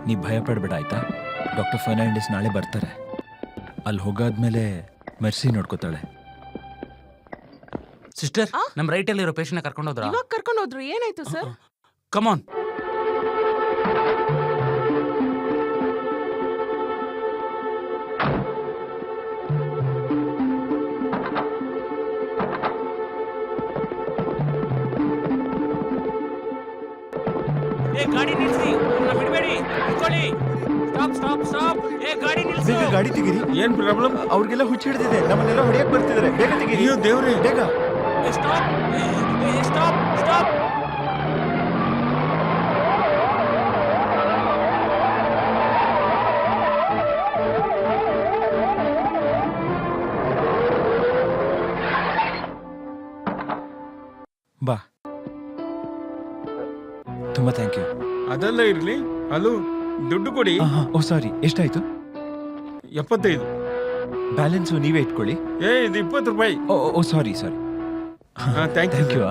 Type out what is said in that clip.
ನೀ ಭಯ ಪಡಬೇಡ ಆಯ್ತಾ. ಡಾಕ್ಟರ್ ಫರ್ನಾಂಡಿಸ್ ನಾಳೆ ಬರ್ತಾರೆ. ಅಲ್ಲಿ ಹೋಗಾದ್ಮೇಲೆ ಮೆರ್ಸಿ ನೋಡ್ಕೋತಾಳೆ. ಸಿಸ್ಟರ್, ನಮ್ಮ ರೈಟಲ್ಲಿರೋ ಪೇಷಂಟ್ನ ಕರ್ಕೊಂಡು ಹೋದ್ರ? ಇವಾಗ ಕರ್ಕೊಂಡು ಹೋದ್ರು. ಏನಾಯ್ತು ಸರ್? ಕಮಾನ್. ಗಾಡಿ ನಿಲ್ಸಿ, ಬಿಡಬೇಡಿ, ನಿಂತ್ಕೊಳ್ಳಿ. Stop stop stop. ಗಾಡಿ ನಿಲ್ಸಿ. ಬೇಗ ಗಾಡಿ ತೆಗೀರಿ. ಏನ್ ಪ್ರಾಬ್ಲಮ್? ಅವ್ರಿಗೆಲ್ಲ ಹುಚ್ಚಿಡ್ದಿದೆ, ನಮ್ಮನ್ನೆಲ್ಲ ಹೊಡೆಯಕ್ ಬರ್ತಿದ್ದಾರೆ. ಬೇಗ ತೆಗೀರಿ. ಅಯ್ಯೋ ದೇವ್ರೆ, ಬೇಗ. Stop stop stop. ಬಾ. ತುಂಬಾ ಥ್ಯಾಂಕ್ ಯು. ಅದೆಲ್ಲ ಇರ್ಲಿ. ಅಲ್ಲೂ ದುಡ್ಡು ಕೊಡಿ. ಓ ಸಾರಿ, ಎಷ್ಟಾಯ್ತು? 75. ಬ್ಯಾಲೆನ್ಸು ನೀವೇ ಇಟ್ಕೊಳ್ಳಿ. ಇದು 20 ರೂಪಾಯಿ. ಓ sorry sorry. Thank thank you. You.